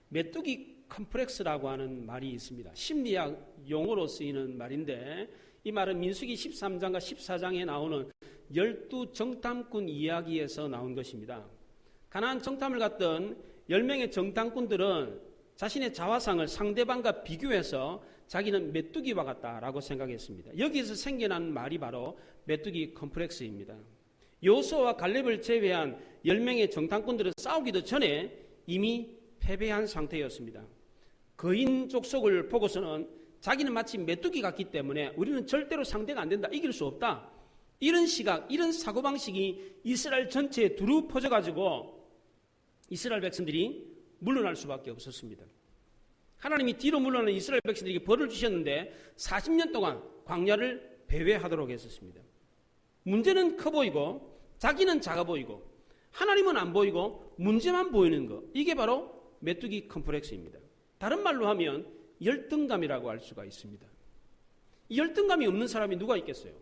메뚜기 컴플렉스라고 하는 말이 있습니다. 심리학 용어로 쓰이는 말인데 이 말은 민수기 13장과 14장에 나오는 12정탐꾼 이야기에서 나온 것입니다. 가나안 정탐을 갔던 10명의 정탐꾼들은 자신의 자화상을 상대방과 비교해서 자기는 메뚜기와 같다라고 생각했습니다. 여기에서 생겨난 말이 바로 메뚜기 컴플렉스입니다. 여호수아와 갈렙을 제외한 10명의 정탐꾼들은 싸우기도 전에 이미 패배한 상태였습니다. 거인 족속을 보고서는 자기는 마치 메뚜기 같기 때문에 우리는 절대로 상대가 안 된다, 이길 수 없다, 이런 시각, 이런 사고방식이 이스라엘 전체에 두루 퍼져가지고 이스라엘 백성들이 물러날 수밖에 없었습니다. 하나님이 뒤로 물러나는 이스라엘 백성들에게 벌을 주셨는데 40년 동안 광야를 배회하도록 했었습니다. 문제는 커 보이고 자기는 작아 보이고 하나님은 안 보이고 문제만 보이는 것, 이게 바로 메뚜기 컴플렉스입니다. 다른 말로 하면 열등감이라고 할 수가 있습니다. 이 열등감이 없는 사람이 누가 있겠어요?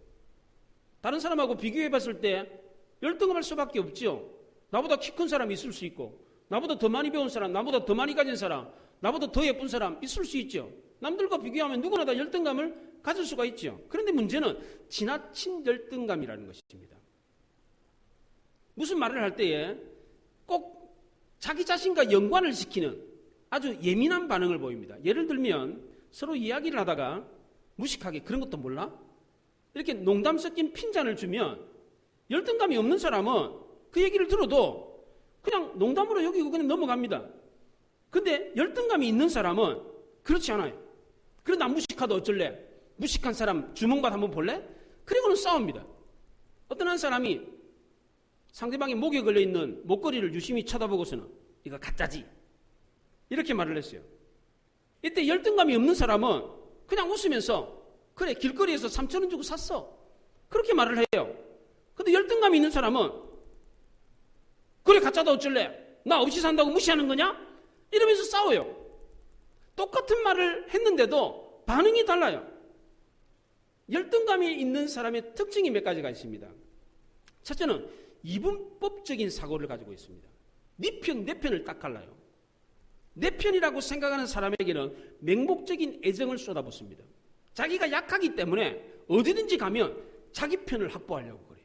다른 사람하고 비교해 봤을 때 열등감할 수밖에 없죠. 나보다 키 큰 사람이 있을 수 있고, 나보다 더 많이 배운 사람, 나보다 더 많이 가진 사람, 나보다 더 예쁜 사람 있을 수 있죠. 남들과 비교하면 누구나 다 열등감을 가질 수가 있죠. 그런데 문제는 지나친 열등감이라는 것입니다. 무슨 말을 할 때에 꼭 자기 자신과 연관을 시키는 아주 예민한 반응을 보입니다. 예를 들면 서로 이야기를 하다가 무식하게 그런 것도 몰라? 이렇게 농담 섞인 핀잔을 주면 열등감이 없는 사람은 그 얘기를 들어도 그냥 농담으로 여기고 그냥 넘어갑니다. 근데 열등감이 있는 사람은 그렇지 않아요. 그래, 나 무식하다 어쩔래? 무식한 사람 주먹만 한번 볼래? 그리고는 싸웁니다. 어떤 한 사람이 상대방의 목에 걸려있는 목걸이를 유심히 쳐다보고서는 이거 가짜지, 이렇게 말을 했어요. 이때 열등감이 없는 사람은 그냥 웃으면서 그래, 길거리에서 3,000원 주고 샀어, 그렇게 말을 해요. 근데 열등감이 있는 사람은 그래, 가짜다 어쩔래? 나 없이 산다고 무시하는 거냐? 이러면서 싸워요. 똑같은 말을 했는데도 반응이 달라요. 열등감이 있는 사람의 특징이 몇 가지가 있습니다. 첫째는 이분법적인 사고를 가지고 있습니다. 네 편, 내 편을 딱 갈라요. 내 편이라고 생각하는 사람에게는 맹목적인 애정을 쏟아붓습니다. 자기가 약하기 때문에 어디든지 가면 자기 편을 확보하려고 그래요.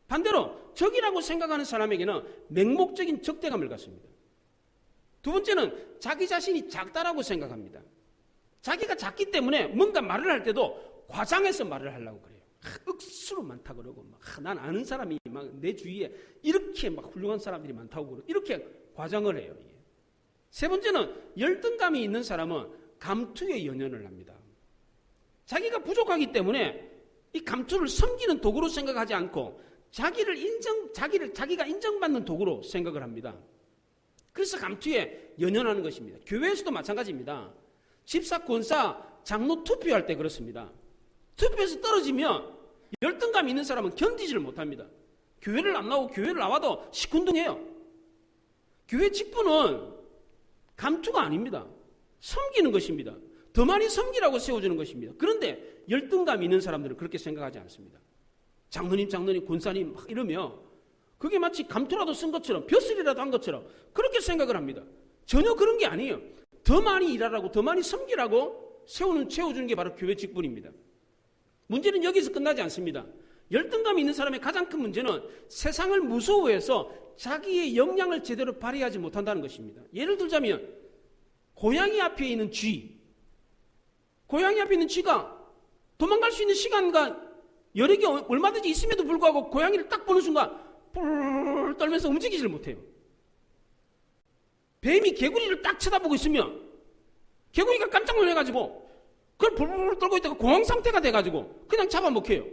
반대로 적이라고 생각하는 사람에게는 맹목적인 적대감을 갖습니다. 두 번째는 자기 자신이 작다라고 생각합니다. 자기가 작기 때문에 뭔가 말을 할 때도 과장해서 말을 하려고 그래요. 억수로 많다 그러고, 난 아는 사람이 막 내 주위에 이렇게 막 훌륭한 사람들이 많다고 그러고, 이렇게 과장을 해요. 세 번째는 열등감이 있는 사람은 감투에 연연을 합니다. 자기가 부족하기 때문에 이 감투를 섬기는 도구로 생각하지 않고 자기가 인정받는 도구로 생각을 합니다. 그래서 감투에 연연하는 것입니다. 교회에서도 마찬가지입니다. 집사, 권사, 장로 투표할 때 그렇습니다. 투표에서 떨어지면 열등감이 있는 사람은 견디지를 못합니다. 교회를 안 나오고 교회를 나와도 시큰둥해요. 교회 직분은 감투가 아닙니다. 섬기는 것입니다. 더 많이 섬기라고 세워주는 것입니다. 그런데 열등감이 있는 사람들은 그렇게 생각하지 않습니다. 장로님, 권사님 막 이러면 그게 마치 감투라도 쓴 것처럼, 벼슬이라도 한 것처럼 그렇게 생각을 합니다. 전혀 그런 게 아니에요. 더 많이 일하라고, 더 많이 섬기라고 채워주는 게 바로 교회 직분입니다. 문제는 여기서 끝나지 않습니다. 열등감이 있는 사람의 가장 큰 문제는 세상을 무서워해서 자기의 역량을 제대로 발휘하지 못한다는 것입니다. 예를 들자면 고양이 앞에 있는 쥐, 고양이 앞에 있는 쥐가 도망갈 수 있는 시간과 여력이 얼마든지 있음에도 불구하고 고양이를 딱 보는 순간 뿔 떨면서 움직이지를 못해요. 뱀이 개구리를 딱 쳐다보고 있으면 개구리가 깜짝 놀라가지고 그걸 불불 떨고 있다가 공황 상태가 돼가지고 그냥 잡아먹혀요.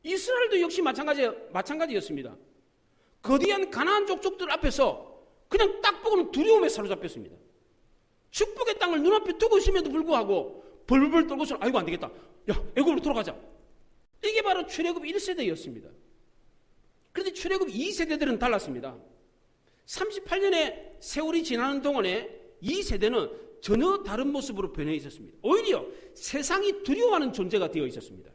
이스라엘도 역시 마찬가지였습니다. 거대한 가나안 족속들 앞에서 그냥 딱 보고는 두려움에 사로잡혔습니다. 축복의 땅을 눈앞에 두고 있음에도 불구하고 벌벌 떨고서 아이고 안 되겠다, 야 애굽으로 돌아가자. 이게 바로 출애굽 1세대였습니다. 그런데 출애굽 2세대들은 달랐습니다. 38년의 세월이 지나는 동안에 2세대는 전혀 다른 모습으로 변해 있었습니다. 오히려 세상이 두려워하는 존재가 되어 있었습니다.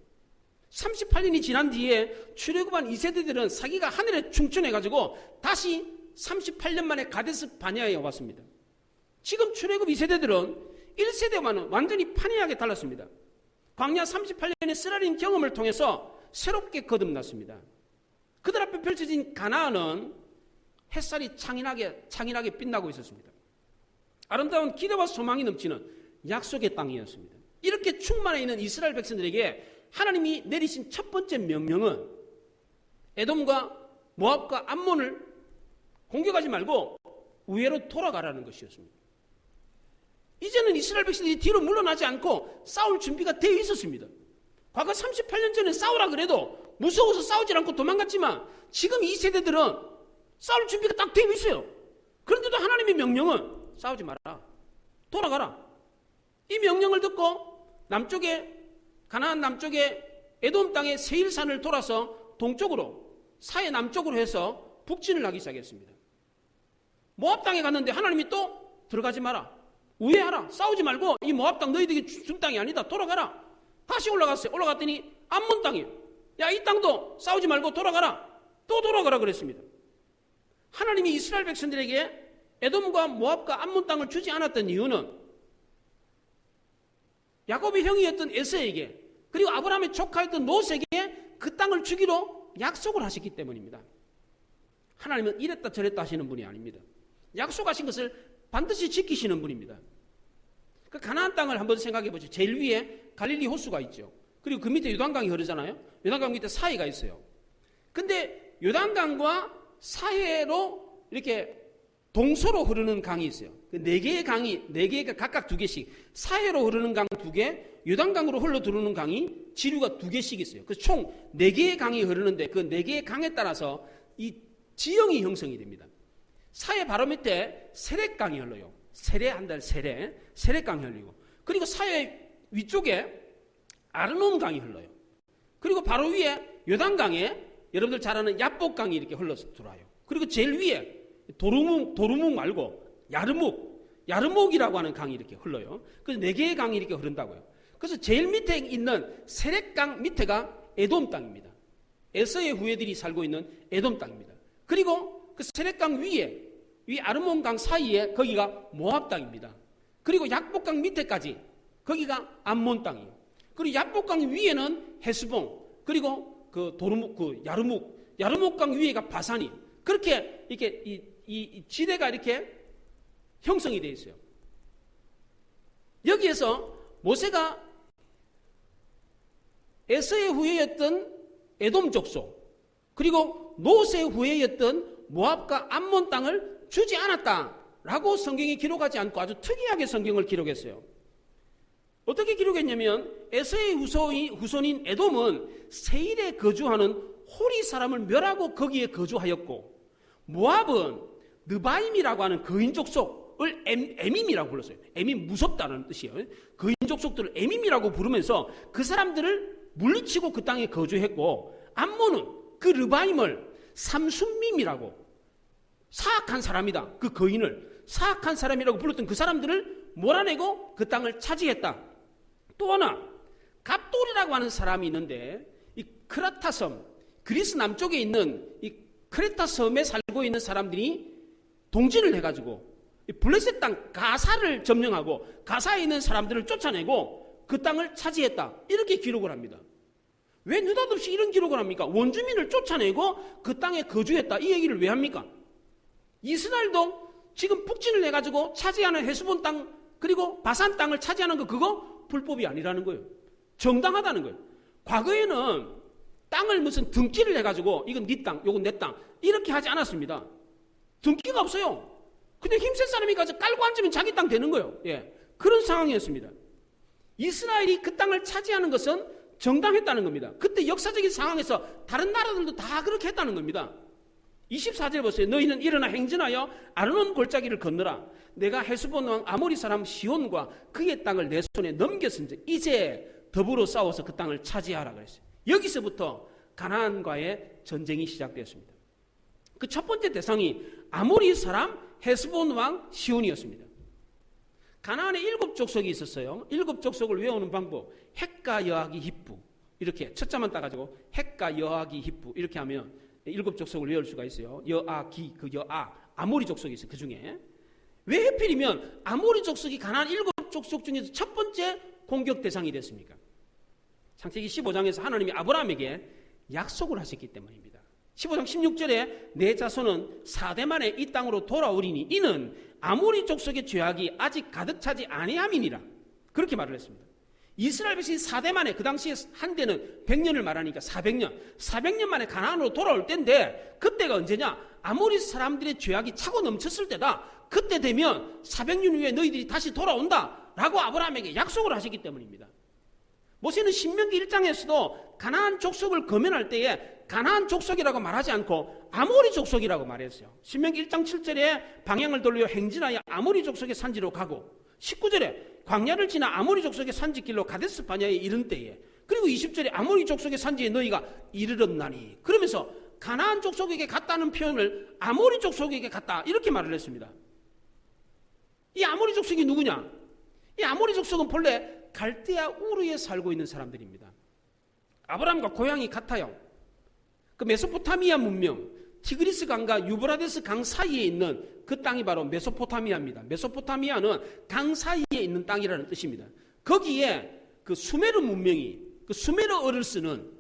38년이 지난 뒤에 출애굽한 2세대들은 사기가 하늘에 충천해가지고 다시 38년 만에 가데스 바네아에 왔습니다. 지금 출애굽 2세대들은 1세대와는 완전히 판이하게 달랐습니다. 광야 38년의 쓰라린 경험을 통해서 새롭게 거듭났습니다. 그들 앞에 펼쳐진 가나안은 햇살이 창인하게 빛나고 있었습니다. 아름다운 기대와 소망이 넘치는 약속의 땅이었습니다. 이렇게 충만해 있는 이스라엘 백성들에게 하나님이 내리신 첫 번째 명령은 에돔과 모압과 암몬을 공격하지 말고 우회로 돌아가라는 것이었습니다. 이제는 이스라엘 백성들이 뒤로 물러나지 않고 싸울 준비가 되어 있었습니다. 과거 38년 전에 싸우라 그래도 무서워서 싸우지 않고 도망갔지만 지금 이 세대들은 싸울 준비가 딱 되어 있어요. 그런데도 하나님의 명령은 싸우지 마라. 돌아가라. 이 명령을 듣고 가나안 남쪽에 에돔 땅의 세일산을 돌아서 동쪽으로 사해 남쪽으로 해서 북진을 하기 시작했습니다. 모압 땅에 갔는데 하나님이 또 들어가지 마라. 우회하라. 싸우지 말고 이 모압 땅 너희들에게 준 땅이 아니다. 돌아가라. 다시 올라갔어요. 올라갔더니 암몬 땅이에요. 야, 이 땅도 싸우지 말고 돌아가라. 또 돌아가라 그랬습니다. 하나님이 이스라엘 백성들에게 에돔과 모압과 암몬 땅을 주지 않았던 이유는 야곱의 형이었던 에서에게 그리고 아브라함의 조카였던 롯에게 그 땅을 주기로 약속을 하셨기 때문입니다. 하나님은 이랬다 저랬다 하시는 분이 아닙니다. 약속하신 것을 반드시 지키시는 분입니다. 그 가나안 땅을 한번 생각해 보죠. 제일 위에 갈릴리 호수가 있죠. 그리고 그 밑에 요단강이 흐르잖아요. 요단강 밑에 사해가 있어요. 근데 요단강과 사해로 이렇게 동서로 흐르는 강이 있어요. 그 네 개의 강이, 네 개가 각각 두 개씩, 사해로 흐르는 강 두 개, 요단강으로 흘러 들어오는 강이 지류가 두 개씩 있어요. 그래서 총 네 개의 강이 흐르는데 그 네 개의 강에 따라서 이 지형이 형성이 됩니다. 사해 바로 밑에 세렛강이 흘러요. 세렛강이 흘리고, 그리고 사해 위쪽에 아르논강이 흘러요. 그리고 바로 위에 요단강에 여러분들 잘 아는 야복강이 이렇게 흘러서 들어와요. 그리고 제일 위에 도루묵 말고 야르묵이라고 하는 강이 이렇게 흘러요. 그래서 네 개의 강이 이렇게 흐른다고요. 그래서 제일 밑에 있는 세렛강 밑에가 에돔 땅입니다. 에서의 후예들이 살고 있는 에돔 땅입니다. 그리고 그 세렛강 위 아르몬강 사이에 거기가 모압 땅입니다. 그리고 약복강 밑에까지 거기가 암몬 땅이에요. 그리고 약복강 위에는 헤스본, 그리고 그 도루묵, 그 야르묵강 위에가 바산이. 그렇게 이렇게 이 지대가 이렇게 형성이 되어 있어요. 여기에서 모세가 에서의 후예였던 에돔 족속, 그리고 롯의 후예였던 모압과 암몬 땅을 주지 않았다라고 성경이 기록하지 않고 아주 특이하게 성경을 기록했어요. 어떻게 기록했냐면 에서의 후손인 에돔은 세일에 거주하는 호리 사람을 멸하고 거기에 거주하였고, 모압은 느바임이라고 하는 거인 족속을 에밈이라고 불렀어요. 에밈 무섭다는 뜻이에요. 거인 족속들을 에밈이라고 부르면서 그 사람들을 물리치고 그 땅에 거주했고, 암몬은 그 르바임을 삼순밈이라고, 사악한 사람이다, 그 거인을 사악한 사람이라고 불렀던 그 사람들을 몰아내고 그 땅을 차지했다. 또 하나 갑돌이라고 하는 사람이 있는데, 이 크레타 섬, 그리스 남쪽에 있는 이 크레타 섬에 살고 있는 사람들이 동진을 해가지고 블레셋 땅 가사를 점령하고 가사에 있는 사람들을 쫓아내고 그 땅을 차지했다, 이렇게 기록을 합니다. 왜 느닷없이 이런 기록을 합니까? 원주민을 쫓아내고 그 땅에 거주했다, 이 얘기를 왜 합니까? 이스라엘도 지금 북진을 해가지고 차지하는 헤스본 땅 그리고 바산 땅을 차지하는 거, 그거 불법이 아니라는 거예요. 정당하다는 거예요. 과거에는 땅을 무슨 등기를 해가지고 이건 네 땅, 이건 내 땅, 이렇게 하지 않았습니다. 등기가 없어요. 근데 힘센 사람이 가서 깔고 앉으면 자기 땅 되는 거예요. 예, 그런 상황이었습니다. 이스라엘이 그 땅을 차지하는 것은 정당했다는 겁니다. 그때 역사적인 상황에서 다른 나라들도 다 그렇게 했다는 겁니다. 24절 보세요. 너희는 일어나 행진하여 아르논 골짜기를 건너라. 내가 헤스본 왕 아모리 사람 시온과 그의 땅을 내 손에 넘겼은즉 이제 더불어 싸워서 그 땅을 차지하라 그랬어요. 여기서부터 가나안과의 전쟁이 시작되었습니다. 그 첫 번째 대상이 아모리 사람 헤스본 왕 시온이었습니다. 가나안에 7족속이 있었어요. 7족속을 외우는 방법, 헷가 여하기 히프, 이렇게 첫자만 따가지고 헷가 여하기 히프 이렇게 하면 7족속을 외울 수가 있어요. 여아기, 그 여아, 아모리 족속이 있어요. 그 중에 왜 하필이면 아모리 족속이 가나안 7족속 중에서 첫 번째 공격 대상이 됐습니까? 창세기 15장에서 하나님이 아브라함에게 약속을 하셨기 때문입니다. 15장 16절에 내 자손은 4대 만에 이 땅으로 돌아오리니 이는 아모리 족속의 죄악이 아직 가득 차지 아니함이니라. 그렇게 말을 했습니다. 이스라엘 백성이 4대 만에, 그 당시에 한 대는 100년을 말하니까 400년 만에 가나안으로 돌아올 때인데, 그때가 언제냐? 아모리 사람들의 죄악이 차고 넘쳤을 때다. 그때 되면 400년 후에 너희들이 다시 돌아온다 라고 아브라함에게 약속을 하셨기 때문입니다. 모세는 신명기 1장에서도 가나안 족속을 거면할 때에 가나안 족속이라고 말하지 않고 아모리 족속이라고 말했어요. 신명기 1장 7절에 방향을 돌려 행진하여 아모리 족속의 산지로 가고, 19절에 광야를 지나 아모리 족속의 산지길로 가데스 바냐에 이른 때에, 그리고 20절에 아모리 족속의 산지에 너희가 이르렀나니, 그러면서 가나안 족속에게 갔다는 표현을 아모리 족속에게 갔다 이렇게 말을 했습니다. 이 아모리 족속이 누구냐? 이 아모리 족속은 본래 갈대아 우르에 살고 있는 사람들입니다. 아브라함과 고향이 같아요. 그 메소포타미아 문명, 티그리스 강과 유브라데스 강 사이에 있는 그 땅이 바로 메소포타미아입니다. 메소포타미아는 강 사이에 있는 땅이라는 뜻입니다. 거기에 그 수메르 문명이, 그 수메르어를 쓰는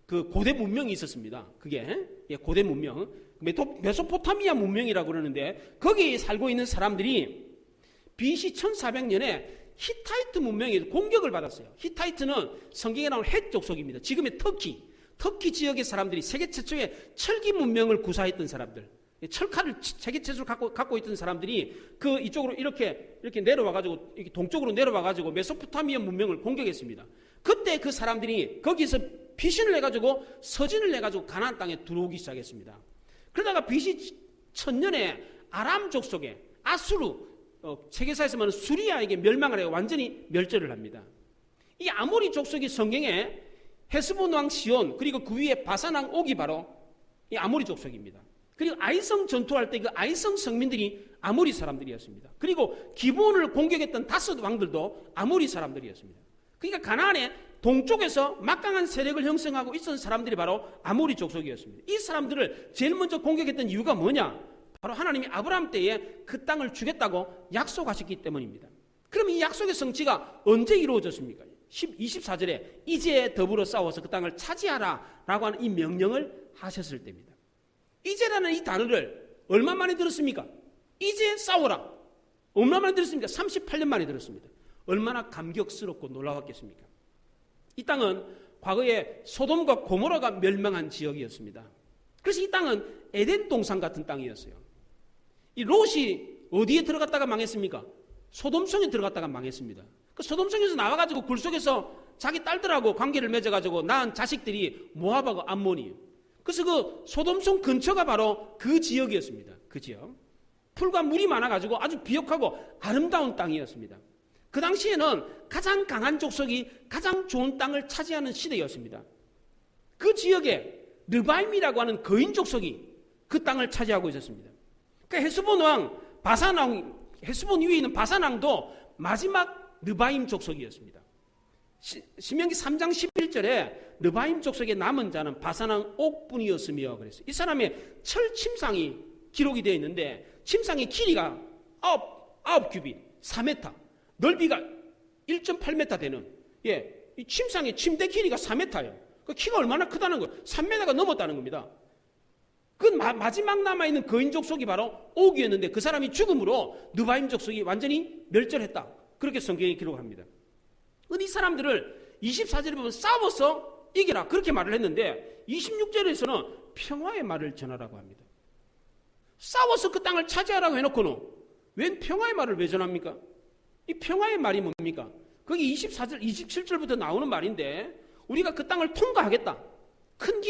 그 고대 문명이 있었습니다. 그게 고대 문명, 메소포타미아 문명이라고 그러는데, 거기에 살고 있는 사람들이 BC 1400년에 히타이트 문명에 공격을 받았어요. 히타이트는 성경에 나온 헷 족속입니다. 지금의 터키 지역의 사람들이 세계 최초의 철기 문명을 구사했던 사람들, 철칼을 세계 최초로 갖고 있던 사람들이 그 이쪽으로 이렇게 내려와가지고, 이렇게 동쪽으로 내려와가지고 메소포타미아 문명을 공격했습니다. 그때 그 사람들이 거기서 피신을 해가지고 서진을 해가지고 가나안 땅에 들어오기 시작했습니다. 그러다가 BC 1000년에 아람 족속에 아수르, 세계사에서 말하는 수리아에게 멸망을 해요. 완전히 멸절을 합니다. 이 아모리 족속이 성경에 헤스본 왕 시온, 그리고 그 위에 바산 왕 옥이 바로 이 아모리 족속입니다. 그리고 아이성 전투할 때 그 아이성 성민들이 아모리 사람들이었습니다. 그리고 기브온을 공격했던 다섯 왕들도 아모리 사람들이었습니다. 그러니까 가나안의 동쪽에서 막강한 세력을 형성하고 있었던 사람들이 바로 아모리 족속이었습니다. 이 사람들을 제일 먼저 공격했던 이유가 뭐냐? 바로 하나님이 아브라함 때에 그 땅을 주겠다고 약속하셨기 때문입니다. 그럼 이 약속의 성취가 언제 이루어졌습니까? 24절에 이제 더불어 싸워서 그 땅을 차지하라 라고 하는 이 명령을 하셨을 때입니다. 이제라는 이 단어를 얼마 만에 들었습니까? 이제 싸워라. 얼마 만에 들었습니까? 38년 만에 들었습니다. 얼마나 감격스럽고 놀라웠겠습니까? 이 땅은 과거에 소돔과 고모라가 멸망한 지역이었습니다. 그래서 이 땅은 에덴 동산 같은 땅이었어요. 이 롯이 어디에 들어갔다가 망했습니까? 소돔성에 들어갔다가 망했습니다. 그 소돔성에서 나와가지고 굴 속에서 자기 딸들하고 관계를 맺어가지고 낳은 자식들이 모압하고 암몬이에요. 그래서 그 소돔성 근처가 바로 그 지역이었습니다. 그 지역. 풀과 물이 많아가지고 아주 비옥하고 아름다운 땅이었습니다. 그 당시에는 가장 강한 족속이 가장 좋은 땅을 차지하는 시대였습니다. 그 지역에 르바임이라고 하는 거인 족속이 그 땅을 차지하고 있었습니다. 그러니까 헤스본 왕, 바산 왕, 헤스본 위에 있는 바산 왕도 마지막 르바임 족속이었습니다. 신명기 3장 11절에 르바임 족속의 남은 자는 바산 왕 옥뿐이었으며 그랬어요. 이 사람의 철 침상이 기록이 되어 있는데, 침상의 길이가 9규빗, 4m, 넓이가 1.8m 되는, 이 침상의 침대 길이가 4m예요. 그 키가 얼마나 크다는 거예요? 3m가 넘었다는 겁니다. 그 마지막 남아있는 거인 족속이 바로 옥이었는데, 그 사람이 죽음으로 르바임 족속이 완전히 멸절했다. 그렇게 성경이 기록합니다. 이 사람들을 24절에 보면 싸워서 이겨라 그렇게 말을 했는데, 26절에서는 평화의 말을 전하라고 합니다. 싸워서 그 땅을 차지하라고 해놓고는 웬 평화의 말을 왜 전합니까? 이 평화의 말이 뭡니까? 거기 24절, 27절부터 나오는 말인데, 우리가 그 땅을 통과하겠다. 큰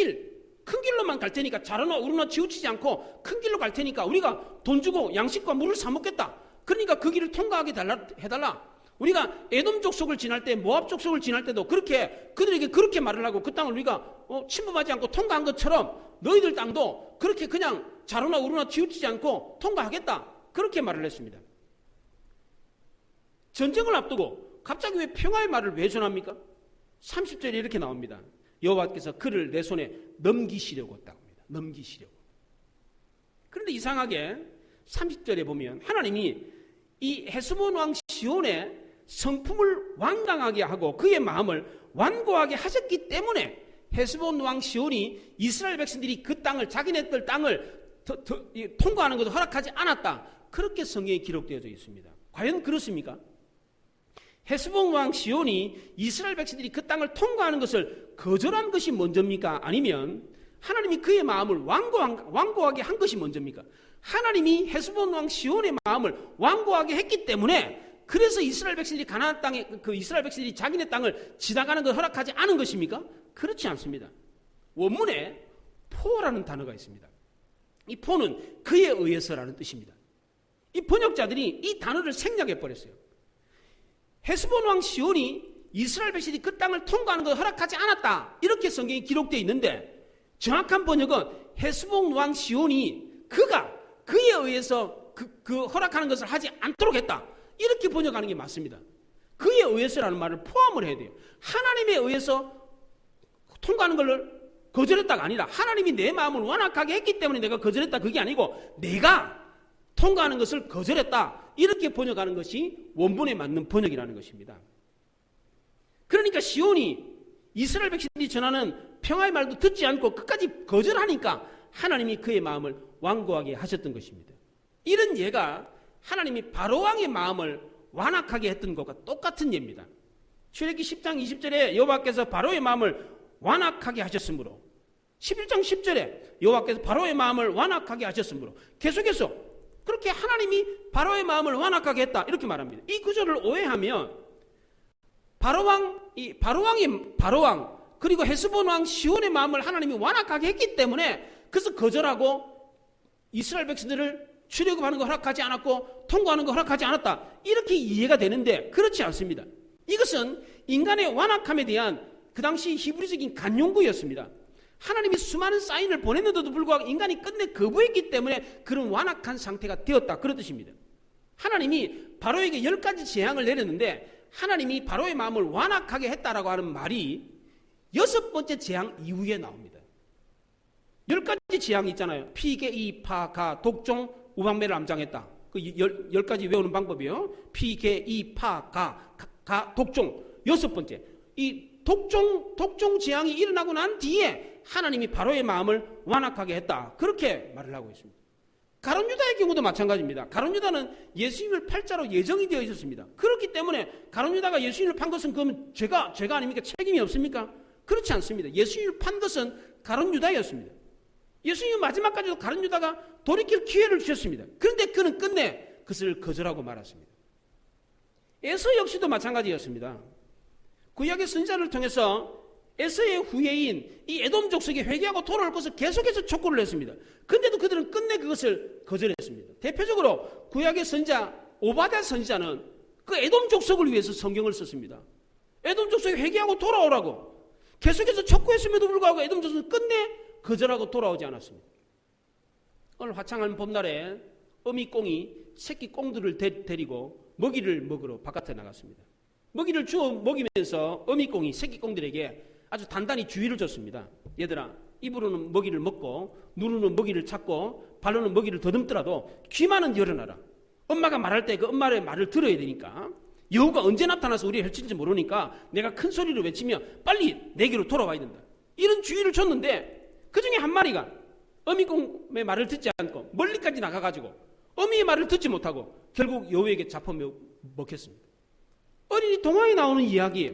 길로만 갈 테니까 자르나 우르나 치우치지 않고 큰 길로 갈 테니까 우리가 돈 주고 양식과 물을 사 먹겠다. 그러니까 그 길을 통과하게 해달라. 우리가 에돔 족속을 지날 때, 모압 족속을 지날 때도 그렇게 그들에게 그렇게 말을 하고 그 땅을 우리가 침범하지 않고 통과한 것처럼 너희들 땅도 그렇게 그냥 자르나 우르나 치우치지 않고 통과하겠다. 그렇게 말을 했습니다. 전쟁을 앞두고 갑자기 왜 평화의 말을 왜 전합니까? 30절에 이렇게 나옵니다. 여호와께서 그를 내 손에 넘기시려고 했다고 합니다. 넘기시려고. 그런데 이상하게 30절에 보면 하나님이 이 헤스본 왕 시온의 성품을 완강하게 하고 그의 마음을 완고하게 하셨기 때문에 헤스본 왕 시온이 이스라엘 백성들이 그 땅을, 자기네들 땅을 통과하는 것을 허락하지 않았다. 그렇게 성경에 기록되어져 있습니다. 과연 그렇습니까? 헤스본 왕 시온이 이스라엘 백성들이 그 땅을 통과하는 것을 거절한 것이 먼저입니까? 아니면 하나님이 그의 마음을 완고하게 한 것이 먼저입니까? 하나님이 헤스본 왕 시온의 마음을 완고하게 했기 때문에 그래서 이스라엘 백성들이 가나안 땅에 그 이스라엘 백성들이 자기네 땅을 지나가는 걸 허락하지 않은 것입니까? 그렇지 않습니다. 원문에 포라는 단어가 있습니다. 이 포는 그에 의해서라는 뜻입니다. 이 번역자들이 이 단어를 생략해 버렸어요. 헤스본 왕 시온이 이스라엘 백성들이 그 땅을 통과하는 걸 허락하지 않았다. 이렇게 성경에 기록되어 있는데 정확한 번역은 헤스본 왕 시온이 그에 의해서 그 허락하는 것을 하지 않도록 했다. 이렇게 번역하는 게 맞습니다. 그에 의해서라는 말을 포함을 해야 돼요. 하나님에 의해서 통과하는 걸 거절했다가 아니라 하나님이 내 마음을 완악하게 했기 때문에 내가 거절했다. 그게 아니고 내가 통과하는 것을 거절했다. 이렇게 번역하는 것이 원본에 맞는 번역이라는 것입니다. 그러니까 시온이 이스라엘 백성들이 전하는 평화의 말도 듣지 않고 끝까지 거절하니까 하나님이 그의 마음을 완고하게 하셨던 것입니다. 이런 예가 하나님이 바로왕의 마음을 완악하게 했던 것과 똑같은 예입니다. 출애굽기 10장 20절에 여호와께서 바로의 마음을 완악하게 하셨으므로 11장 10절에 여호와께서 바로의 마음을 완악하게 하셨으므로 계속해서 그렇게 하나님이 바로의 마음을 완악하게 했다 이렇게 말합니다. 이 구절을 오해하면 바로왕 그리고 헤스본 왕 시온의 마음을 하나님이 완악하게 했기 때문에 그래서 거절하고 이스라엘 백성들을 출애굽하는 거 허락하지 않았고 통과하는 거 허락하지 않았다 이렇게 이해가 되는데 그렇지 않습니다. 이것은 인간의 완악함에 대한 그 당시 히브리적인 간용구였습니다. 하나님이 수많은 사인을 보냈는데도 불구하고 인간이 끝내 거부했기 때문에 그런 완악한 상태가 되었다 그런 뜻입니다. 하나님이 바로에게 10가지 재앙을 내렸는데 하나님이 바로의 마음을 완악하게 했다라고 하는 말이 6번째 재앙 이후에 나옵니다. 10가지 재앙이 있잖아요. 피계, 이, 파, 가, 독종, 우방매를 암장했다. 그 10가지 외우는 방법이요. 피계, 이, 파, 가, 독종. 6번째. 이 독종 재앙이 일어나고 난 뒤에 하나님이 바로의 마음을 완악하게 했다. 그렇게 말을 하고 있습니다. 가룟 유다의 경우도 마찬가지입니다. 가룟 유다는 예수님을 팔자로 예정이 되어 있었습니다. 그렇기 때문에 가룟 유다가 예수님을 판 것은 그러면 죄가 아닙니까? 책임이 없습니까? 그렇지 않습니다. 예수님을 판 것은 가룟 유다였습니다. 예수님 마지막까지도 가룟 유다가 돌이킬 기회를 주셨습니다. 그런데 그는 끝내 그것을 거절하고 말았습니다. 에서 역시도 마찬가지였습니다. 구약의 선지자를 통해서 에서의 후예인 이 에돔 족속이 회개하고 돌아올 것을 계속해서 촉구를 했습니다. 그런데도 그들은 끝내 그것을 거절했습니다. 대표적으로 구약의 선지자 오바댜 선지자는 그 에돔 족속을 위해서 성경을 썼습니다. 에돔 족속이 회개하고 돌아오라고 계속해서 촉구했음에도 불구하고 에돔 족속은 끝내 거절하고 돌아오지 않았습니다. 오늘 화창한 봄날에 어미꽁이 새끼 꽁들을 데리고 먹이를 먹으러 바깥에 나갔습니다. 먹이를 주워 먹이면서 어미꽁이 새끼 꽁들에게 아주 단단히 주의를 줬습니다. 얘들아, 입으로는 먹이를 먹고 눈으로는 먹이를 찾고 발로는 먹이를 더듬더라도 귀만은 열어놔라. 엄마가 말할 때 그 엄마의 말을 들어야 되니까 여우가 언제 나타나서 우리를 해칠지 모르니까 내가 큰 소리로 외치며 빨리 내게로 돌아와야 된다. 이런 주의를 줬는데 그 중에 한 마리가 어미꽁의 말을 듣지 않고 멀리까지 나가가지고 어미의 말을 듣지 못하고 결국 여우에게 잡혀 먹혔습니다. 어린이 동화에 나오는 이야기예요.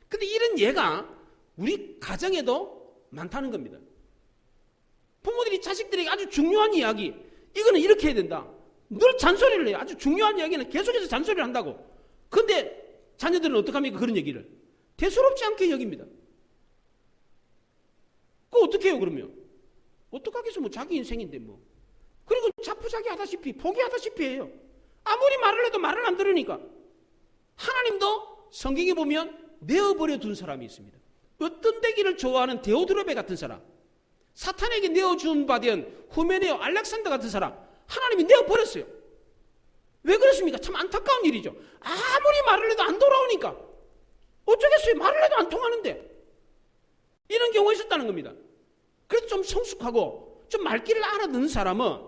근데 이런 예가 우리 가정에도 많다는 겁니다. 부모들이 자식들에게 아주 중요한 이야기, 이거는 이렇게 해야 된다. 늘 잔소리를 해요. 아주 중요한 이야기는 계속해서 잔소리를 한다고. 근데 자녀들은 어떡합니까? 그런 얘기를 대수롭지 않게 여깁니다. 그거 어떻게 해요 그러면? 어떡하겠어, 뭐 자기 인생인데 뭐. 그리고 자포자기 하다시피 포기하다시피 해요. 아무리 말을 해도 말을 안 들으니까. 하나님도 성경에 보면 내어버려 둔 사람이 있습니다. 어떤 되기를 좋아하는 데오드로베 같은 사람, 사탄에게 내어준 바 된 후메네오 알렉산더 같은 사람, 하나님이 내어버렸어요. 왜 그렇습니까? 참 안타까운 일이죠. 아무리 말을 해도 안 돌아오니까 어쩌겠어요. 말을 해도 안 통하는데. 이런 경우가 있었다는 겁니다. 그래도 좀 성숙하고 좀 말귀를 알아듣는 사람은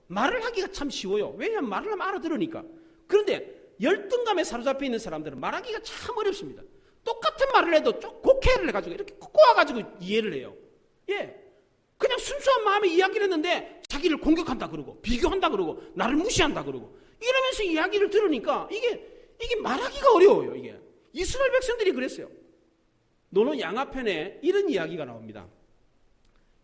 말을 하기가 참 쉬워요. 왜냐하면 말을 하면 알아들으니까. 그런데 열등감에 사로잡혀 있는 사람들은 말하기가 참 어렵습니다. 똑같은 말을 해도 좀 곡해를 해가지고 이렇게 꼬아가지고 이해를 해요. 예, 그냥 순수한 마음에 이야기를 했는데 자기를 공격한다 그러고 비교한다 그러고 나를 무시한다 그러고 이러면서 이야기를 들으니까 이게 말하기가 어려워요. 이게 이스라엘 백성들이 그랬어요. 노노 양아편에 이런 이야기가 나옵니다.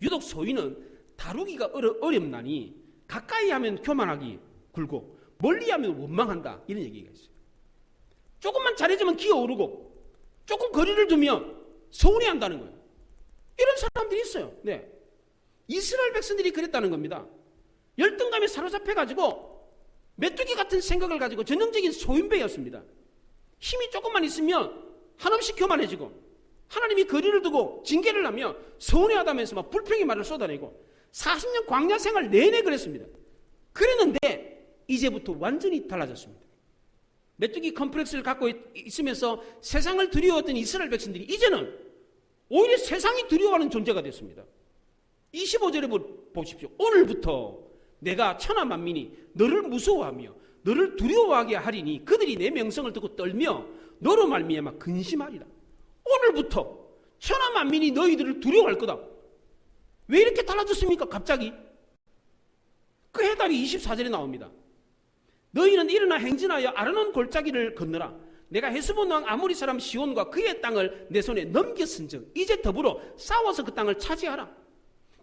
유독 소위는 다루기가 어렵나니 가까이 하면 교만하기 굴고 멀리 하면 원망한다, 이런 얘기가 있어요. 조금만 잘해주면 기어오르고 조금 거리를 두면 서운해한다는 거예요. 이런 사람들이 있어요. 네. 이스라엘 백성들이 그랬다는 겁니다. 열등감에 사로잡혀가지고 메뚜기 같은 생각을 가지고 전형적인 소인배였습니다. 힘이 조금만 있으면 한없이 교만해지고 하나님이 거리를 두고 징계를 하며 서운해하다면서 막 불평의 말을 쏟아내고 40년 광야 생활 내내 그랬습니다. 그랬는데 이제부터 완전히 달라졌습니다. 메뚜기 컴플렉스를 갖고 있으면서 세상을 두려워했던 이스라엘 백성들이 이제는 오히려 세상이 두려워하는 존재가 됐습니다. 25절에 보십시오. 오늘부터 내가 천하 만민이 너를 무서워하며 너를 두려워하게 하리니 그들이 내 명성을 듣고 떨며 너로 말미암아 근심하리라. 오늘부터 천하 만민이 너희들을 두려워할 거다. 왜 이렇게 달라졌습니까? 갑자기 그 해답이 24절에 나옵니다. 너희는 일어나 행진하여 아르논 골짜기를 건너라. 내가 헤스본 왕 아모리 사람 시온과 그의 땅을 내 손에 넘겼은즉 이제 더불어 싸워서 그 땅을 차지하라.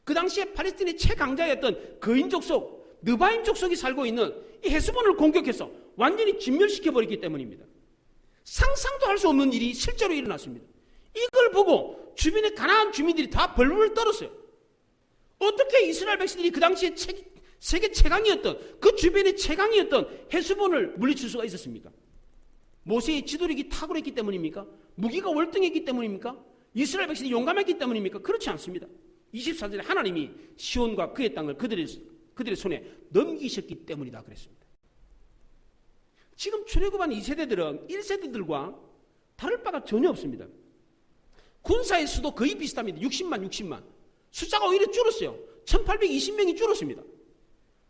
그 당시에 팔레스틴의 최강자였던 거인 족속 느바임 족속이 살고 있는 이 헤스본을 공격해서 완전히 진멸시켜버렸기 때문입니다. 상상도 할 수 없는 일이 실제로 일어났습니다. 이걸 보고 주변의 가나안 주민들이 다 벌벌 떨었어요. 어떻게 이스라엘 백성들이 그 당시에 세계 최강이었던 그 주변의 최강이었던 헤스본을 물리칠 수가 있었습니까? 모세의 지도력이 탁월했기 때문입니까? 무기가 월등했기 때문입니까? 이스라엘 백성이 용감했기 때문입니까? 그렇지 않습니다. 24절에 하나님이 시온과 그의 땅을 그들의 손에 넘기셨기 때문이다 그랬습니다. 지금 출애굽한 2세대들은 1세대들과 다를 바가 전혀 없습니다. 군사의 수도 거의 비슷합니다. 60만. 숫자가 오히려 줄었어요. 1820명이 줄었습니다.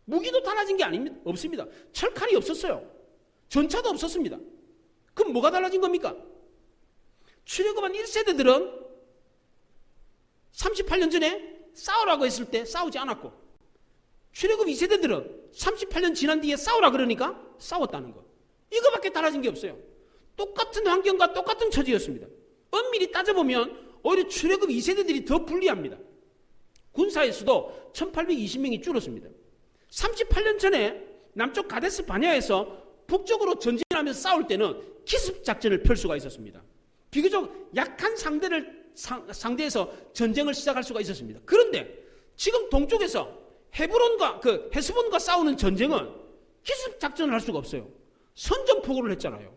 무기도 달라진 게 없습니다. 철칼이 없었어요. 전차도 없었습니다. 그럼 뭐가 달라진 겁니까? 출애굽한 1세대들은 38년 전에 싸우라고 했을 때 싸우지 않았고 출애굽 2세대들은 38년 지난 뒤에 싸우라 그러니까 싸웠다는 거. 이거밖에 달라진 게 없어요. 똑같은 환경과 똑같은 처지였습니다. 엄밀히 따져보면 오히려 출애굽 2세대들이 더 불리합니다. 군사의 수도 1820명이 줄었습니다. 38년 전에 남쪽 가데스 바냐에서 북쪽으로 전진하면서 싸울 때는 기습 작전을 펼 수가 있었습니다. 비교적 약한 상대에서 전쟁을 시작할 수가 있었습니다. 그런데 지금 동쪽에서 헤스본과 싸우는 전쟁은 기습 작전을 할 수가 없어요. 선전포고를 했잖아요.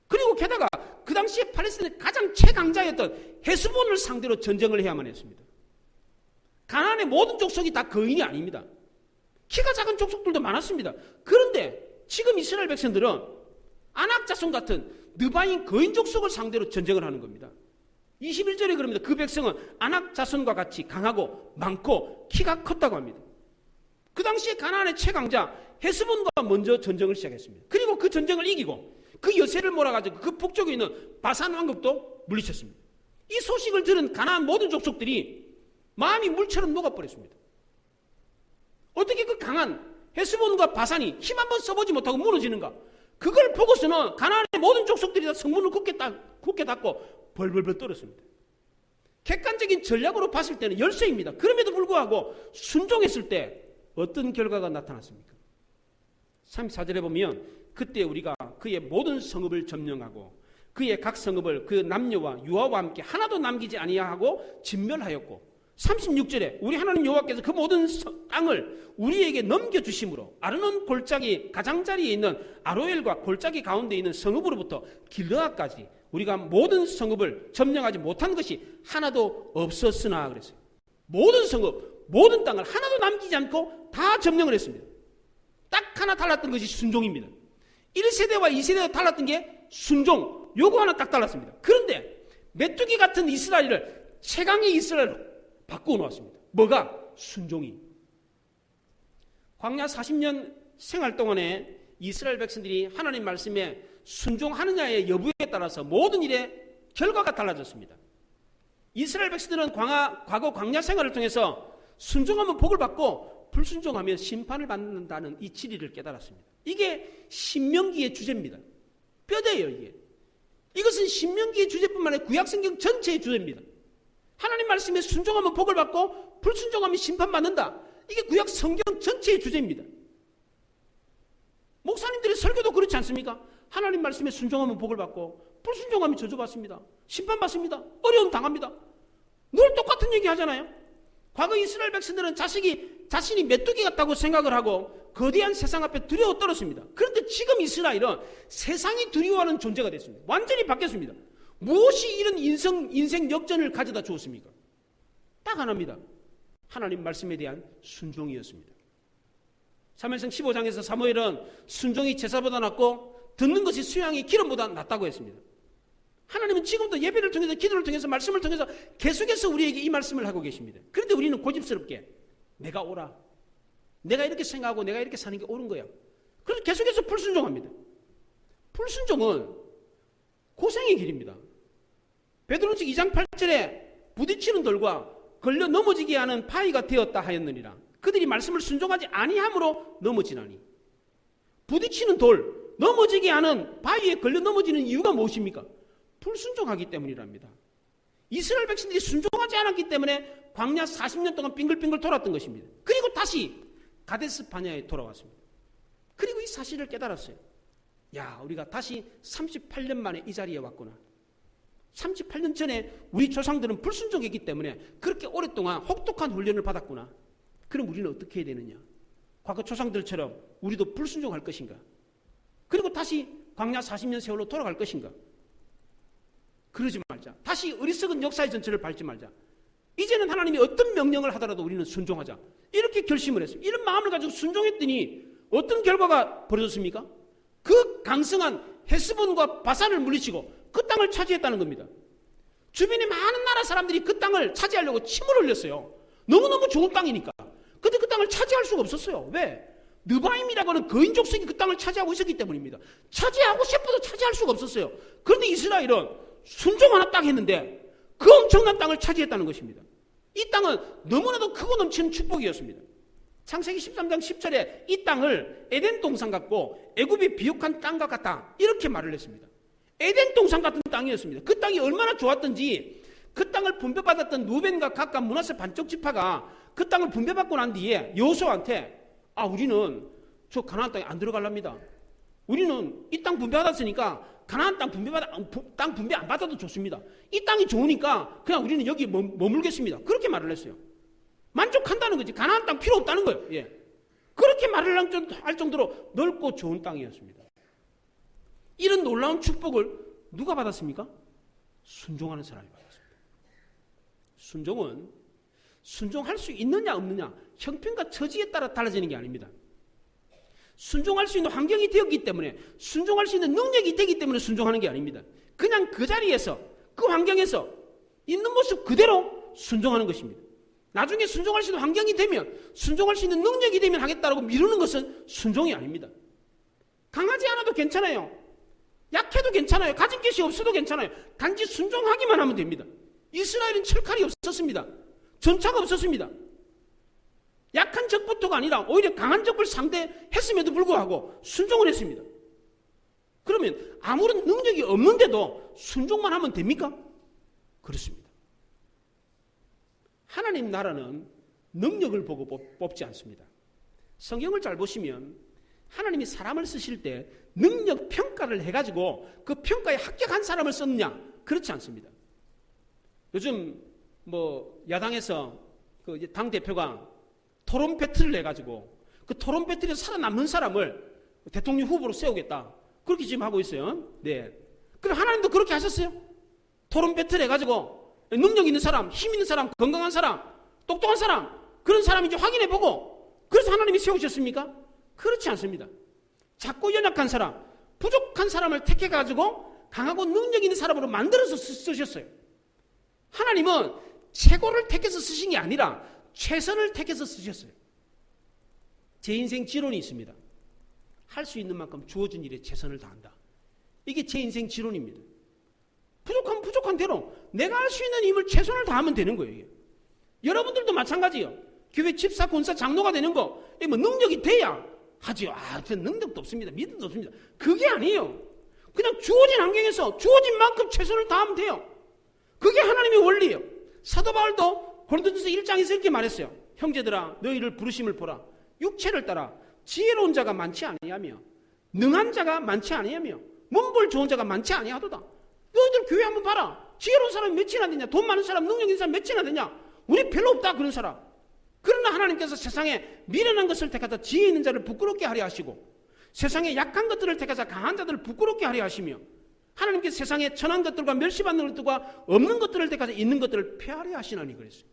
그리고 게다가 그 당시에 팔레스틴의 가장 최강자였던 헤스본을 상대로 전쟁을 해야만 했습니다. 가나안의 모든 족속이 다 거인이 아닙니다. 키가 작은 족속들도 많았습니다. 그런데 지금 이스라엘 백성들은 아낙 자손 같은 느바인 거인 족속을 상대로 전쟁을 하는 겁니다. 21절에 그럽니다. 그 백성은 아낙 자손과 같이 강하고 많고 키가 컸다고 합니다. 그 당시에 가나안의 최강자 헤스본과 먼저 전쟁을 시작했습니다. 그리고 그 전쟁을 이기고 그 여세를 몰아가지고 그 북쪽에 있는 바산 왕국도 물리쳤습니다. 이 소식을 들은 가나안 모든 족속들이 마음이 물처럼 녹아버렸습니다. 어떻게 그 강한 헤스본과 바산이 힘 한번 써보지 못하고 무너지는가? 그걸 보고서는 가나안의 모든 족속들이 다 성문을 굳게 닫고 벌벌벌 떨었습니다. 객관적인 전략으로 봤을 때는 열세입니다. 그럼에도 불구하고 순종했을 때 어떤 결과가 나타났습니까? 34절에 보면 그때 우리가 그의 모든 성읍을 점령하고 그의 각 성읍을 그 남녀와 유아와 함께 하나도 남기지 아니하고 진멸하였고 36절에 우리 하나님 여호와께서 그 모든 땅을 우리에게 넘겨주심으로 아르논 골짜기 가장자리에 있는 아로엘과 골짜기 가운데 있는 성읍으로부터 길르앗까지 우리가 모든 성읍을 점령하지 못한 것이 하나도 없었으나 그랬어요. 모든 성읍, 모든 땅을 하나도 남기지 않고 다 점령을 했습니다. 딱 하나 달랐던 것이 순종입니다. 1세대와 2세대가 달랐던 게 순종, 요거 하나 딱 달랐습니다. 그런데 메뚜기 같은 이스라엘을 최강의 이스라엘로 바꾸어 놓았습니다. 뭐가? 순종이. 광야 40년 생활 동안에 이스라엘 백성들이 하나님 말씀에 순종하느냐의 여부에 따라서 모든 일의 결과가 달라졌습니다. 이스라엘 백성들은 과거 광야 생활을 통해서 순종하면 복을 받고 불순종하면 심판을 받는다는 이 진리를 깨달았습니다. 이게 신명기의 주제입니다. 뼈대예요, 이게. 이것은 신명기의 주제뿐만 아니라 구약성경 전체의 주제입니다. 하나님 말씀에 순종하면 복을 받고 불순종하면 심판받는다. 이게 구약성경 전체의 주제입니다. 목사님들의 설교도 그렇지 않습니까? 하나님 말씀에 순종하면 복을 받고 불순종하면 저주받습니다. 심판받습니다. 어려움 당합니다. 늘 똑같은 얘기 하잖아요. 과거 이스라엘 백성들은 자신이 메뚜기 같다고 생각을 하고 거대한 세상 앞에 두려워 떨었습니다. 그런데 지금 이스라엘은 세상이 두려워하는 존재가 됐습니다. 완전히 바뀌었습니다. 무엇이 이런 인생 역전을 가져다 주었습니까? 딱 하나입니다. 하나님 말씀에 대한 순종이었습니다. 사무엘상 15장에서 사무엘은 순종이 제사보다 낫고 듣는 것이 수양이 기름보다 낫다고 했습니다. 하나님은 지금도 예배를 통해서 기도를 통해서 말씀을 통해서 계속해서 우리에게 이 말씀을 하고 계십니다. 그런데 우리는 고집스럽게 내가 옳아, 내가 이렇게 생각하고 내가 이렇게 사는 게 옳은 거야. 그래서 계속해서 불순종합니다. 불순종은 고생의 길입니다. 베드로전서 2장 8절에 부딪히는 돌과 걸려 넘어지게 하는 바위가 되었다 하였느니라. 그들이 말씀을 순종하지 아니함으로 넘어지나니. 부딪히는 돌, 넘어지게 하는 바위에 걸려 넘어지는 이유가 무엇입니까? 불순종하기 때문이랍니다. 이스라엘 백성들이 순종하지 않았기 때문에 광야 40년 동안 빙글빙글 돌았던 것입니다. 그리고 다시 가데스 바냐에 돌아왔습니다. 그리고 이 사실을 깨달았어요. 야, 우리가 다시 38년 만에 이 자리에 왔구나. 38년 전에 우리 조상들은 불순종했기 때문에 그렇게 오랫동안 혹독한 훈련을 받았구나. 그럼 우리는 어떻게 해야 되느냐? 과거 조상들처럼 우리도 불순종할 것인가? 그리고 다시 광야 40년 세월로 돌아갈 것인가? 그러지 말자. 다시 어리석은 역사의 전철을 밟지 말자. 이제는 하나님이 어떤 명령을 하더라도 우리는 순종하자. 이렇게 결심을 했어요. 이런 마음을 가지고 순종했더니 어떤 결과가 벌어졌습니까? 그 강성한 헤스본과 바산을 물리치고 그 땅을 차지했다는 겁니다. 주변의 많은 나라 사람들이 그 땅을 차지하려고 침을 흘렸어요. 너무너무 좋은 땅이니까. 근데 그 땅을 차지할 수가 없었어요. 왜? 느바임이라고 하는 거인 족속이 그 땅을 차지하고 있었기 때문입니다. 차지하고 싶어도 차지할 수가 없었어요. 그런데 이스라엘은 순종 하나 딱 했는데 그 엄청난 땅을 차지했다는 것입니다. 이 땅은 너무나도 크고 넘치는 축복이었습니다. 창세기 13장 10절에 이 땅을 에덴 동산 같고 애굽이 비옥한 땅과 같다, 이렇게 말을 했습니다. 에덴 동산 같은 땅이었습니다. 그 땅이 얼마나 좋았던지 그 땅을 분배받았던 루벤과 갓과 므낫세 반쪽 지파가 그 땅을 분배받고 난 뒤에 여호수아한테 우리는 저 가나안 땅에 안 들어갈랍니다. 우리는 이 땅 분배받았으니까 가나안 땅 분배 안 받아도 좋습니다. 이 땅이 좋으니까 그냥 우리는 여기 머물겠습니다. 그렇게 말을 했어요. 만족한다는 거지. 가나안 땅 필요 없다는 거예요. 예. 그렇게 말을 할 정도로 넓고 좋은 땅이었습니다. 이런 놀라운 축복을 누가 받았습니까? 순종하는 사람이 받았습니다. 순종은 순종할 수 있느냐 없느냐, 형편과 처지에 따라 달라지는 게 아닙니다. 순종할 수 있는 환경이 되었기 때문에, 순종할 수 있는 능력이 되기 때문에 순종하는 게 아닙니다. 그냥 그 자리에서, 그 환경에서 있는 모습 그대로 순종하는 것입니다. 나중에 순종할 수 있는 환경이 되면, 순종할 수 있는 능력이 되면 하겠다라고 미루는 것은 순종이 아닙니다. 강하지 않아도 괜찮아요. 약해도 괜찮아요. 가진 것이 없어도 괜찮아요. 단지 순종하기만 하면 됩니다. 이스라엘은 철칼이 없었습니다. 전차가 없었습니다. 약한 적부터가 아니라 오히려 강한 적을 상대했음에도 불구하고 순종을 했습니다. 그러면 아무런 능력이 없는데도 순종만 하면 됩니까? 그렇습니다. 하나님 나라는 능력을 보고 뽑지 않습니다. 성경을 잘 보시면 하나님이 사람을 쓰실 때 능력 평가를 해가지고 그 평가에 합격한 사람을 썼느냐? 그렇지 않습니다. 요즘 야당에서 그 당 대표가 토론 배틀을 해가지고 그 토론 배틀에서 살아남는 사람을 대통령 후보로 세우겠다, 그렇게 지금 하고 있어요. 네. 그럼 하나님도 그렇게 하셨어요. 토론 배틀 해가지고 능력 있는 사람, 힘 있는 사람, 건강한 사람, 똑똑한 사람, 그런 사람인지 확인해보고 그래서 하나님이 세우셨습니까? 그렇지 않습니다. 작고 연약한 사람, 부족한 사람을 택해가지고 강하고 능력 있는 사람으로 만들어서 쓰셨어요. 하나님은 최고를 택해서 쓰신 게 아니라 최선을 택해서 쓰셨어요. 제 인생 지론이 있습니다. 할 수 있는 만큼 주어진 일에 최선을 다한다. 이게 제 인생 지론입니다. 부족하면 부족한 대로 내가 할 수 있는 힘을 최선을 다하면 되는 거예요. 이게. 여러분들도 마찬가지요. 교회 집사, 권사, 장로가 되는 거, 뭐 능력이 돼야 하지요. 저 능력도 없습니다. 믿음도 없습니다. 그게 아니에요. 그냥 주어진 환경에서 주어진 만큼 최선을 다하면 돼요. 그게 하나님의 원리예요. 사도 바울도 고린도전서 1장에서 이렇게 말했어요. 형제들아, 너희를 부르심을 보라. 육체를 따라 지혜로운 자가 많지 아니하며 능한 자가 많지 아니하며 문벌 좋은 자가 많지 아니하도다. 너희들 교회 한번 봐라. 지혜로운 사람이 몇이나 되냐? 돈 많은 사람, 능력 있는 사람 몇이나 되냐? 우리 별로 없다 그런 사람. 그러나 하나님께서 세상에 미련한 것을 택하사 지혜 있는 자를 부끄럽게 하려 하시고 세상에 약한 것들을 택하사 강한 자들을 부끄럽게 하려 하시며 하나님께서 세상에 천한 것들과 멸시받는 것들과 없는 것들을 택하사 있는 것들을 폐하려 하시나니 그랬어요.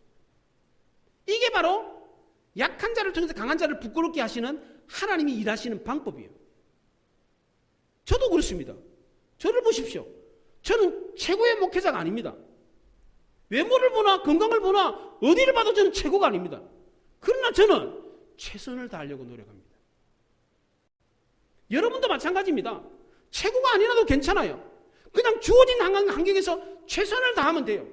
이게 바로 약한 자를 통해서 강한 자를 부끄럽게 하시는 하나님이 일하시는 방법이에요. 저도 그렇습니다. 저를 보십시오. 저는 최고의 목회자가 아닙니다. 외모를 보나 건강을 보나 어디를 봐도 저는 최고가 아닙니다. 그러나 저는 최선을 다하려고 노력합니다. 여러분도 마찬가지입니다. 최고가 아니라도 괜찮아요. 그냥 주어진 환경에서 최선을 다하면 돼요.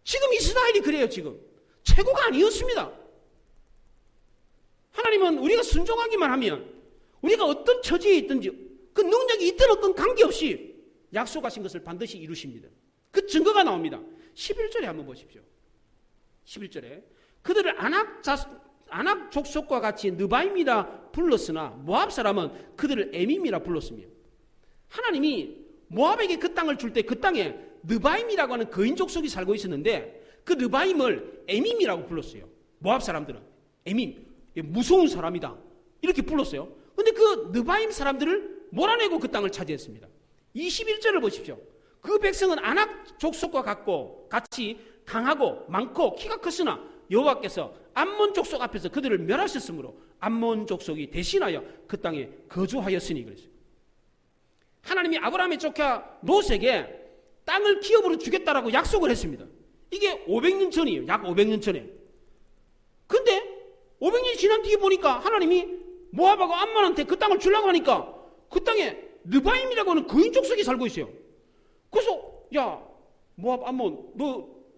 지금 이스라엘이 그래요. 지금 최고가 아니었습니다. 하나님은 우리가 순종하기만 하면 우리가 어떤 처지에 있든지 그 능력이 있든 없든 관계없이 약속하신 것을 반드시 이루십니다. 그 증거가 나옵니다. 11절에 한번 보십시오. 11절에 그들을 아낙 족속과 같이 느바임이라 불렀으나 모압 사람은 그들을 에밈이라 불렀으며 하나님이 모압에게 그 땅을 줄 때 그 땅에 느바임이라고 하는 거인 족속이 살고 있었는데 그 느바임을 에밈이라고 불렀어요. 모압 사람들은 에밈, 무서운 사람이다 이렇게 불렀어요. 그런데 그 느바임 사람들을 몰아내고 그 땅을 차지했습니다. 21절을 보십시오. 그 백성은 아낙 족속과 같이 강하고 많고 키가 컸으나 여호와께서 암몬 족속 앞에서 그들을 멸하셨으므로 암몬 족속이 대신하여 그 땅에 거주하였으니 그랬어요. 하나님이 아브라함의 조카 롯에게 땅을 기업으로 주겠다라고 약속을 했습니다. 이게 500년 전이에요. 약 500년 전에. 근데 500년이 지난 뒤에 보니까 하나님이 모압하고 암몬한테 그 땅을 주려고 하니까 그 땅에 느바임이라고 하는 거인 족속이 살고 있어요. 그래서 야 모압 암몬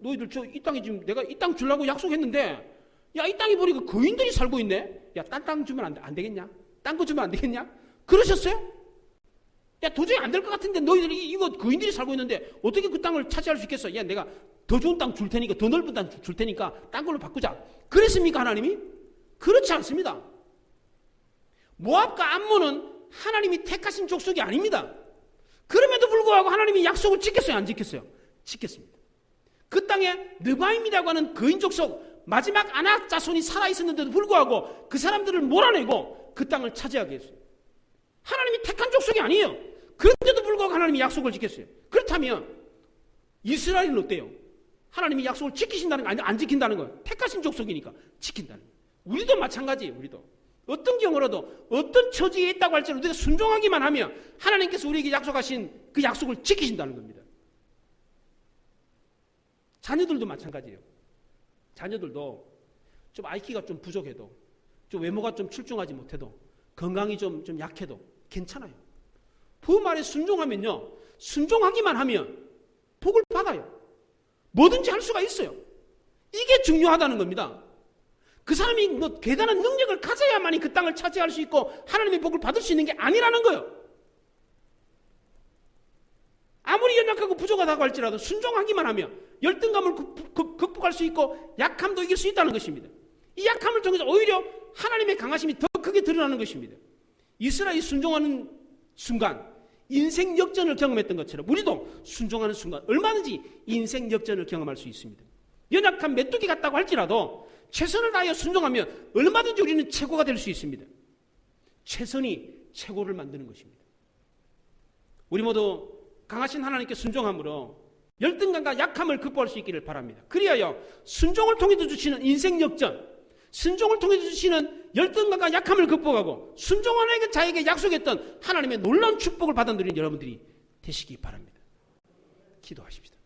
너희들 이 땅에 지금 내가 이 땅 주려고 약속했는데 야 이 땅에 보니까 거인들이 살고 있네. 야 딴 땅 주면 안 되겠냐? 딴 거 주면 안 되겠냐? 그러셨어요? 야 도저히 안 될 것 같은데 너희들이 이거 거인들이 살고 있는데 어떻게 그 땅을 차지할 수 있겠어? 야 내가 더 좋은 땅 줄 테니까 더 넓은 땅 줄 테니까 딴 걸로 바꾸자. 그랬습니까 하나님이? 그렇지 않습니다. 모압과 암몬은 하나님이 택하신 족속이 아닙니다. 그럼에도 불구하고 하나님이 약속을 지켰어요? 안 지켰어요? 지켰습니다. 그 땅에 느바임이라고 하는 거인 족속 마지막 아낙 자손이 살아있었는데도 불구하고 그 사람들을 몰아내고 그 땅을 차지하게 했어요. 하나님이 택한 족속이 아니에요. 그런데도 불구하고 하나님이 약속을 지켰어요. 그렇다면 이스라엘은 어때요? 하나님이 약속을 지키신다는 거 안 지킨다는 거예요. 택하신 족속이니까 지킨다는 거예요. 우리도 마찬가지예요. 우리도 어떤 경우라도 어떤 처지에 있다고 할지라도 우리가 순종하기만 하면 하나님께서 우리에게 약속하신 그 약속을 지키신다는 겁니다. 자녀들도 마찬가지예요. 자녀들도 좀 IQ가 좀 부족해도 좀 외모가 좀 출중하지 못해도 건강이 좀 약해도 괜찮아요. 부모 말에 순종하면요. 순종하기만 하면 복을 받아요. 뭐든지 할 수가 있어요. 이게 중요하다는 겁니다. 그 사람이 뭐 대단한 능력을 가져야만이 그 땅을 차지할 수 있고 하나님의 복을 받을 수 있는 게 아니라는 거예요. 아무리 연약하고 부족하다고 할지라도 순종하기만 하면 열등감을 극복할 수 있고 약함도 이길 수 있다는 것입니다. 이 약함을 통해서 오히려 하나님의 강하심이 더 크게 드러나는 것입니다. 이스라엘이 순종하는 순간 인생 역전을 경험했던 것처럼 우리도 순종하는 순간 얼마든지 인생 역전을 경험할 수 있습니다. 연약한 메뚜기 같다고 할지라도 최선을 다하여 순종하면 얼마든지 우리는 최고가 될 수 있습니다. 최선이 최고를 만드는 것입니다. 우리 모두 강하신 하나님께 순종함으로 열등감과 약함을 극복할 수 있기를 바랍니다. 그리하여 순종을 통해서 주시는 인생 역전, 순종을 통해서 주시는 열등감과 약함을 극복하고 순종하는 자에게 약속했던 하나님의 놀라운 축복을 받아들이는 여러분들이 되시기 바랍니다. 기도하십시다.